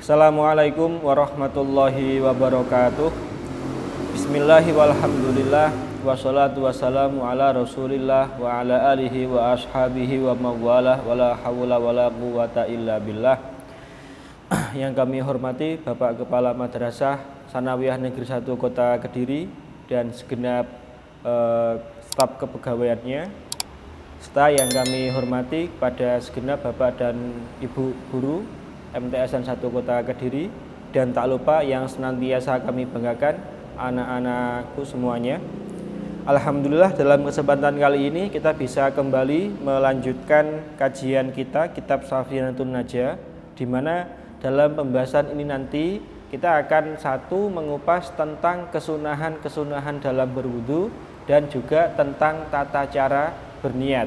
Assalamualaikum warahmatullahi wabarakatuh. Bismillahirrahmanirrahim. Wassalatu wassalamu ala rasulillah wa ala alihi wa ashabihi wa mawalah wala hawla wala quwata illa billah. Yang kami hormati Bapak Kepala Madrasah Sanawiyah Negeri 1 Kota Kediri dan segenap staf kepegawaiannya, serta yang kami hormati pada segenap Bapak dan Ibu Guru MTSN 1 Kota Kediri, dan tak lupa yang senantiasa kami banggakan, anak-anakku semuanya. Alhamdulillah dalam kesempatan kali ini kita bisa kembali melanjutkan kajian kita kitab Safinatun Najah, di mana dalam pembahasan ini nanti kita akan mengupas tentang kesunahan-kesunahan dalam berwudu dan juga tentang tata cara berniat.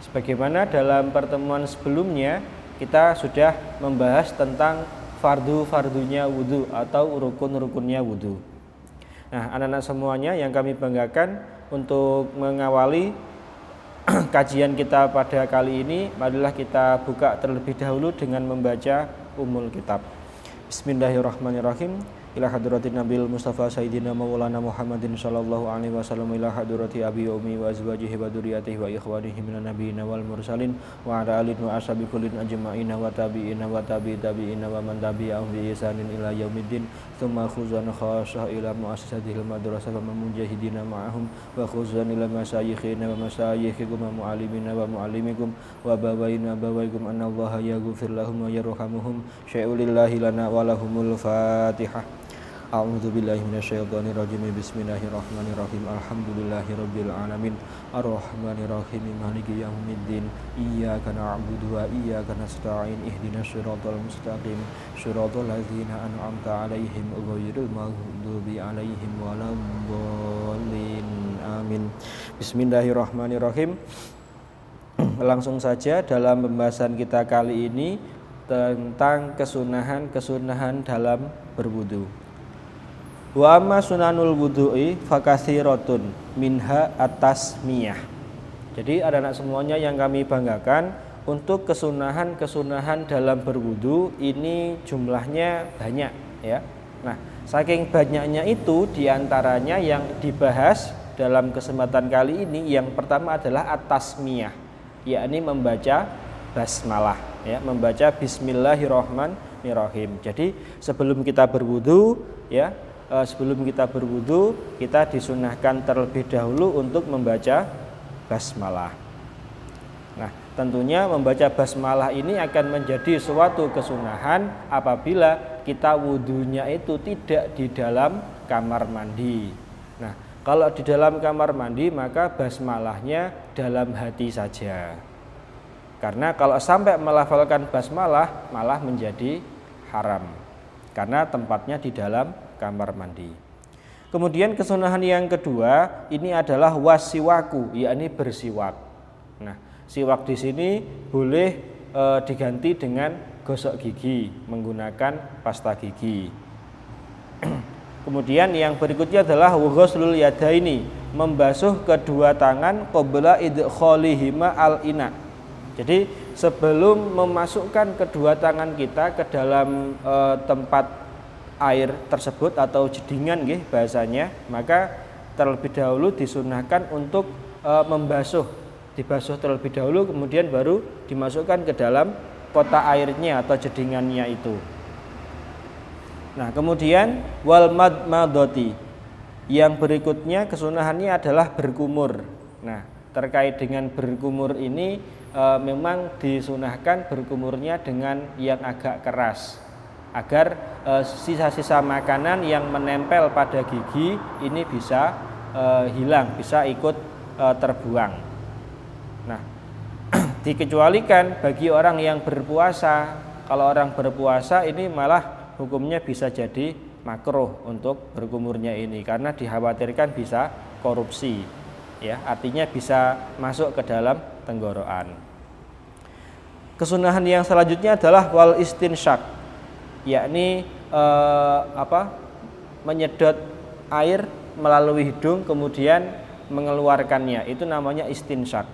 Sebagaimana dalam pertemuan sebelumnya kita sudah membahas tentang fardu-fardunya wudu atau rukun-rukunnya wudu. Nah, anak-anak semuanya yang kami banggakan, untuk mengawali kajian kita pada kali ini, marilah kita buka terlebih dahulu dengan membaca umul kitab. Bismillahirrahmanirrahim. Ila hadratin Nabil Mustafa Sayyidina Maulana Muhammadin sallallahu alaihi wasallam, ila hadrati abi wa ummi wa azwajihi wa dzurriyyatihi wa ikhwanihi minan nabiyyin wal mursalin wa ala alihi wa ashabi kullin ajma'in wa tabi'in wa tabi'in wa man tabi'ahum bi ihsanin ila yaumiddin. Tsumma khuzan khasyah ila muassasatil madrasah wa mujahidina ma'ahum wa khuzan ila masyayikhina wa masyayikhikum wa muallimina wa muallimikum wa bawaina bawaikum anallaha yaghfir lahum wa yarhamuhum syai'ulillahi lana wa lahumul Fatihah. A'udzu billahi minasyaitonir rajim. Bismillahirrahmanirrahim. Alhamdulillahirabbil alamin. Arrahmanir rahim. Maliki yaumiddin. Iyyaka na'budu wa iyyaka nasta'in. Ihdinas siratal mustaqim. Shiratal ladzina an'amta 'alaihim ghairil maghdubi 'alaihim waladdallin. Amin. Bismillahirrahmanirrahim. Langsung saja dalam pembahasan kita kali ini tentang kesunahan-kesunahan dalam berwudu. Wa amma sunanul wudu'i fakatsiratun minha at-tasmiyah. Jadi anak-anak semuanya yang kami banggakan, untuk kesunahan-kesunahan dalam berwudu ini jumlahnya banyak ya. Nah, saking banyaknya itu, diantaranya yang dibahas dalam kesempatan kali ini yang pertama adalah at-tasmiyah, yakni membaca basmalah ya, membaca bismillahirrahmanirrahim. Jadi sebelum kita berwudu ya, kita disunahkan terlebih dahulu untuk membaca basmalah. Nah, tentunya membaca basmalah ini akan menjadi suatu kesunahan apabila kita wudunya itu tidak di dalam kamar mandi. Nah, kalau di dalam kamar mandi maka basmalahnya dalam hati saja. Karena kalau sampai melafalkan basmalah malah menjadi haram, karena tempatnya di dalam kamar mandi. Kemudian kesunahan yang kedua ini adalah wasiwaku, yakni bersiwak. Nah, siwak di sini boleh diganti dengan gosok gigi menggunakan pasta gigi. Kemudian yang berikutnya adalah ghuslul yadaini, membasuh kedua tangan qabla idkhalihima al-ina. Jadi sebelum memasukkan kedua tangan kita ke dalam tempat air tersebut atau jedingan bahasanya, maka terlebih dahulu disunahkan untuk dibasuh terlebih dahulu, kemudian baru dimasukkan ke dalam kotak airnya atau jedingannya itu. Nah, kemudian wal madmadati, yang berikutnya kesunahannya adalah berkumur. Nah, terkait dengan berkumur ini memang disunahkan berkumurnya dengan yang agak keras, agar sisa-sisa makanan yang menempel pada gigi ini bisa hilang, bisa ikut terbuang. Nah, dikecualikan bagi orang yang berpuasa. Kalau orang berpuasa ini malah hukumnya bisa jadi makruh untuk berkumurnya ini, karena dikhawatirkan bisa korupsi ya, artinya bisa masuk ke dalam tenggorokan. Kesunahan yang selanjutnya adalah wal istinsyak, yakni menyedot air melalui hidung kemudian mengeluarkannya, itu namanya istinsyak.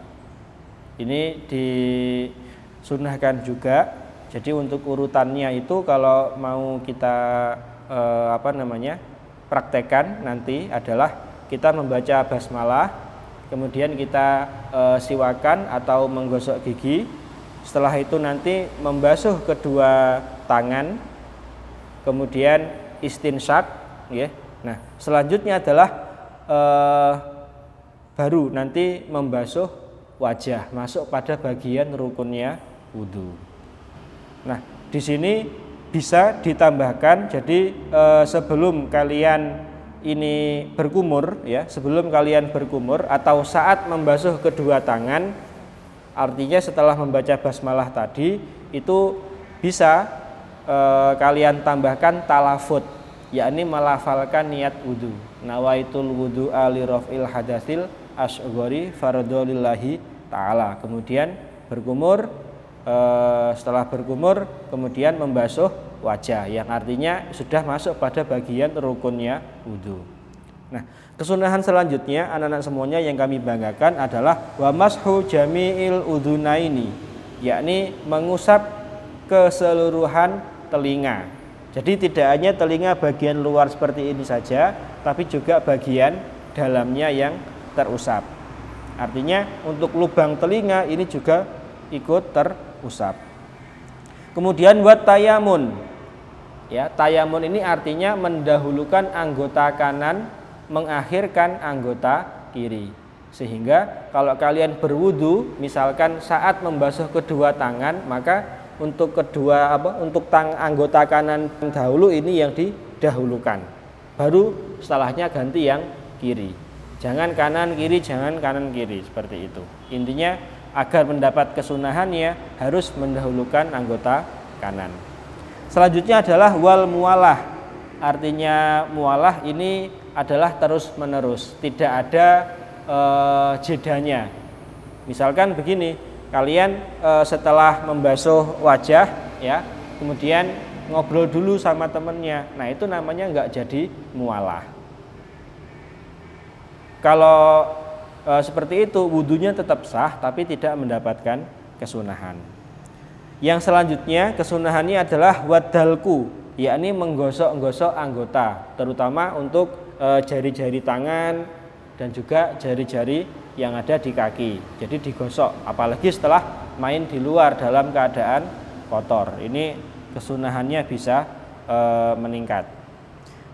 Ini disunahkan juga Jadi untuk urutannya itu kalau mau kita praktekkan nanti adalah kita membaca basmalah, kemudian kita siwakan atau menggosok gigi. Setelah itu nanti membasuh kedua tangan, kemudian istinsyak, ya. Nah, selanjutnya adalah baru nanti membasuh wajah, masuk pada bagian rukunnya wudu. Nah, di sini bisa ditambahkan, jadi sebelum kalian ini berkumur, ya, sebelum kalian berkumur atau saat membasuh kedua tangan, artinya setelah membaca basmalah tadi itu bisa kalian tambahkan talafut, yakni melafalkan niat wudu. Nawaitul wudu'a li raf'il hadatsil asghari fardholillahi ta'ala. Kemudian berkumur, setelah berkumur kemudian membasuh wajah, yang artinya sudah masuk pada bagian rukunnya wudu. Nah, kesunahan selanjutnya anak-anak semuanya yang kami banggakan adalah wa mashu jami'il udhunaini, yakni mengusap keseluruhan telinga. Jadi tidak hanya telinga bagian luar seperti ini saja, tapi juga bagian dalamnya yang terusap. Artinya untuk lubang telinga ini juga ikut terusap. Kemudian buat tayamun. Ya, tayamun ini artinya mendahulukan anggota kanan, mengakhirkan anggota kiri. Sehingga kalau kalian berwudu, misalkan saat membasuh kedua tangan, maka untuk anggota kanan dahulu ini yang didahulukan. Baru setelahnya ganti yang kiri. Jangan kanan kiri, jangan kanan kiri, seperti itu. Intinya agar mendapat kesunahannya harus mendahulukan anggota kanan. Selanjutnya adalah wal mualah. Artinya mualah ini adalah terus menerus, tidak ada jedanya. Misalkan begini, kalian setelah membasuh wajah, ya, kemudian ngobrol dulu sama temennya. Nah, itu namanya nggak jadi mualah. Kalau seperti itu wudunya tetap sah, tapi tidak mendapatkan kesunahan. Yang selanjutnya kesunahannya adalah wadalku, yakni menggosok-gosok anggota, terutama untuk jari-jari tangan dan juga jari-jari yang ada di kaki. Jadi digosok, apalagi setelah main di luar dalam keadaan kotor. Ini kesunahannya bisa meningkat.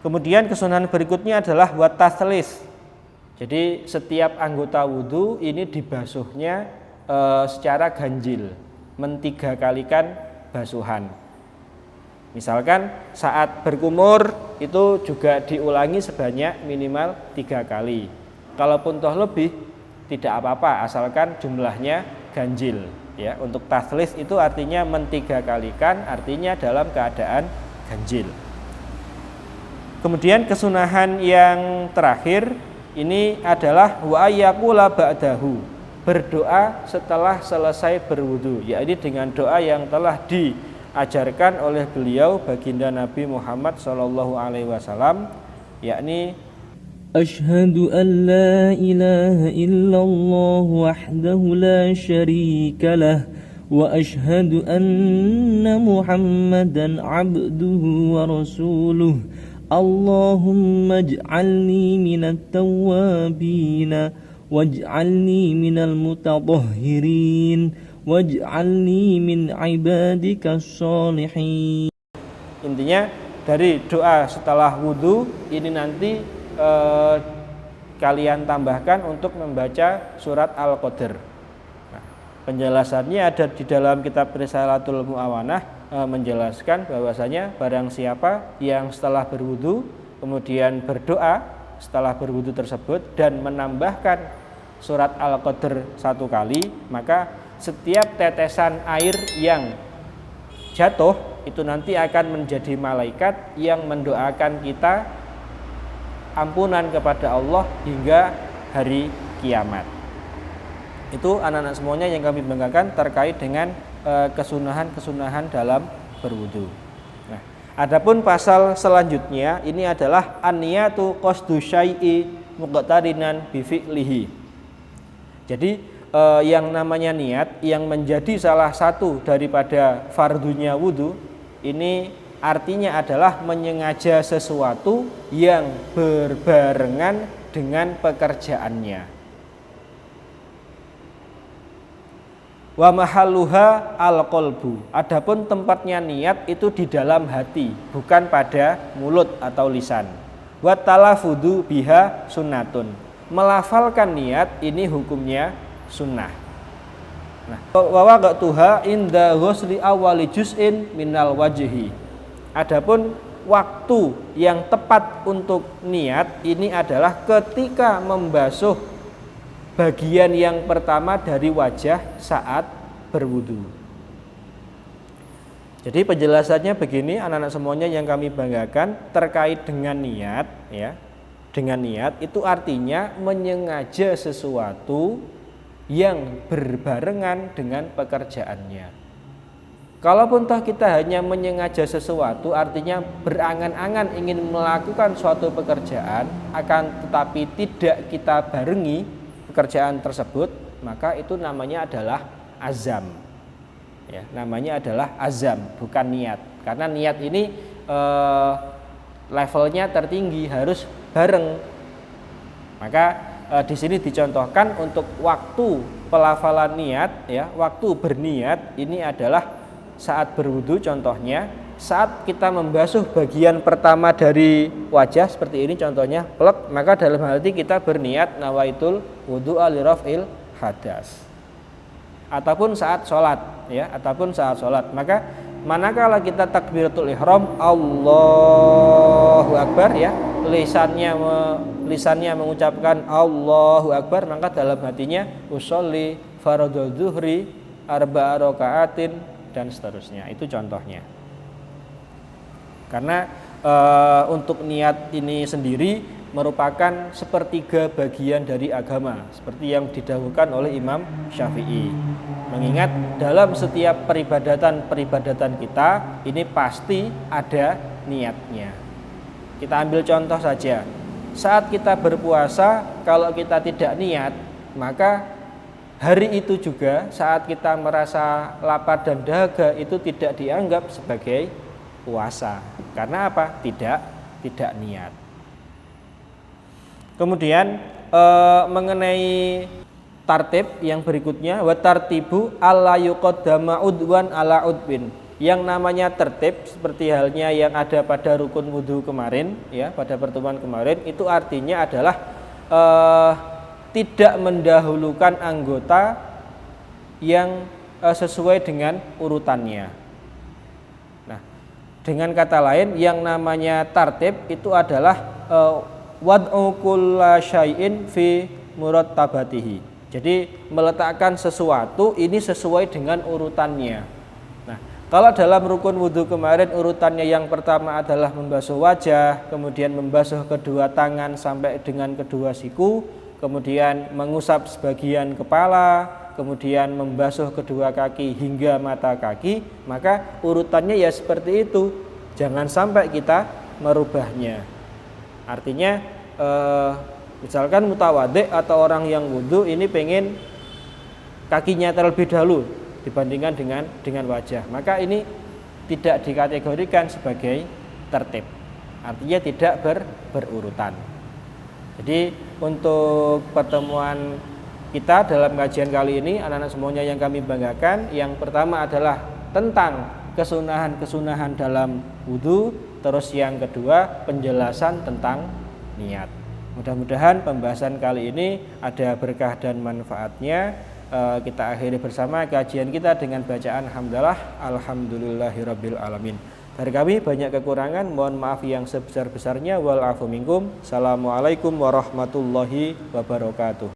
Kemudian kesunahan berikutnya adalah wataslis. Jadi setiap anggota wudu ini dibasuhnya secara ganjil, mentigakalikan basuhan. Misalkan saat berkumur itu juga diulangi sebanyak minimal 3 kali. Kalaupun toh lebih tidak apa-apa, asalkan jumlahnya ganjil. Ya, untuk taslis itu artinya mentigakalikan, artinya dalam keadaan ganjil. Kemudian kesunahan yang terakhir ini adalah wa ayyaqula ba'dahu, berdoa setelah selesai berwudu, yakni dengan doa yang telah diajarkan oleh beliau baginda Nabi Muhammad SAW, yakni Ashhadu an la ilaha illallah wahdahu la syarika lah wa ashhadu anna Muhammadan abduhu wa rasuluh. Allahumma ij'alni minat tawwabin waj'alni minal mutatahhirin waj'alni min ibadikas sholihin. Intinya dari doa setelah wudu ini nanti kalian tambahkan untuk membaca surat Al-Qadr. Nah, penjelasannya ada di dalam kitab Risalatul Mu'awanah, menjelaskan bahwasanya barang siapa yang setelah berwudu kemudian berdoa setelah berwudu tersebut dan menambahkan surat Al-Qadr 1 kali, maka setiap tetesan air yang jatuh itu nanti akan menjadi malaikat yang mendoakan kita ampunan kepada Allah hingga hari kiamat. Itu anak-anak semuanya yang kami banggakan terkait dengan kesunahan-kesunahan dalam berwudu. Nah, adapun pasal selanjutnya ini adalah an-niyatu qasdu syai'i muqtarinan bi fi'lihi. Jadi yang namanya niat yang menjadi salah satu daripada fardunya wudu ini artinya adalah menyengaja sesuatu yang berbarengan dengan pekerjaannya. Wa mahalluha al-qalbu. Adapun tempatnya niat itu di dalam hati, bukan pada mulut atau lisan. Wa talafudu biha sunnatun. Melafalkan niat ini hukumnya sunnah. Nah, wa waqtuha inda ghusli awwali juz'in minal wajhi. Adapun waktu yang tepat untuk niat ini adalah ketika membasuh bagian yang pertama dari wajah saat berwudu. Jadi penjelasannya begini anak-anak semuanya yang kami banggakan terkait dengan niat ya. Dengan niat itu artinya menyengaja sesuatu yang berbarengan dengan pekerjaannya. Kalaupun toh kita hanya menyengaja sesuatu artinya berangan-angan ingin melakukan suatu pekerjaan akan tetapi tidak kita barengi pekerjaan tersebut, maka itu namanya adalah azam. Ya, namanya adalah azam, bukan niat. Karena niat ini levelnya tertinggi, harus bareng. Maka di sini dicontohkan untuk waktu pelafalan niat, ya, waktu berniat ini adalah saat berwudu contohnya, saat kita membasuh bagian pertama dari wajah seperti ini contohnya, plek, maka dalam hal ini kita berniat nawaitul wudu'a li raf'il hadas. Ataupun saat sholat, ya, ataupun saat sholat, maka manakala kita takbiratul ihram, Allahu Akbar, ya, lisannya mengucapkan Allahu Akbar, maka dalam hatinya usolli faradul zuhri arba'a raka'atin dan seterusnya. Itu contohnya. Karena untuk niat ini sendiri merupakan sepertiga bagian dari agama, seperti yang didahulukan oleh Imam Syafi'i. Mengingat dalam setiap peribadatan kita ini pasti ada niatnya. Kita ambil contoh saja. Saat kita berpuasa, kalau kita tidak niat, maka hari itu juga saat kita merasa lapar dan dahaga itu tidak dianggap sebagai puasa. Karena apa? Tidak niat. Kemudian mengenai tartib yang berikutnya, wa tartibu alla yuqaddama udwan ala udwin. Yang namanya tertib seperti halnya yang ada pada rukun wudu kemarin, ya, pada pertemuan kemarin, itu artinya adalah tidak mendahulukan anggota yang sesuai dengan urutannya. Nah, dengan kata lain, yang namanya tartib itu adalah wad'u kulla syai'in fi murattabatihi. Jadi meletakkan sesuatu ini sesuai dengan urutannya. Nah, kalau dalam rukun wudu kemarin urutannya yang pertama adalah membasuh wajah, kemudian membasuh kedua tangan sampai dengan kedua siku, kemudian mengusap sebagian kepala, kemudian membasuh kedua kaki hingga mata kaki, maka urutannya ya seperti itu. Jangan sampai kita merubahnya. Artinya misalkan mutawadhi atau orang yang wudu ini pengen kakinya terlebih dahulu dibandingkan dengan wajah, maka ini tidak dikategorikan sebagai tertib. Artinya tidak berurutan. Jadi untuk pertemuan kita dalam kajian kali ini anak-anak semuanya yang kami banggakan, yang pertama adalah tentang kesunahan-kesunahan dalam wudu, terus yang kedua penjelasan tentang niat. Mudah-mudahan pembahasan kali ini ada berkah dan manfaatnya. Kita akhiri bersama kajian kita dengan bacaan hamdalah alhamdulillahirabbil alamin. Dari kami banyak kekurangan, mohon maaf yang sebesar-besarnya. Wal afu minkum. Assalamualaikum warahmatullahi wabarakatuh.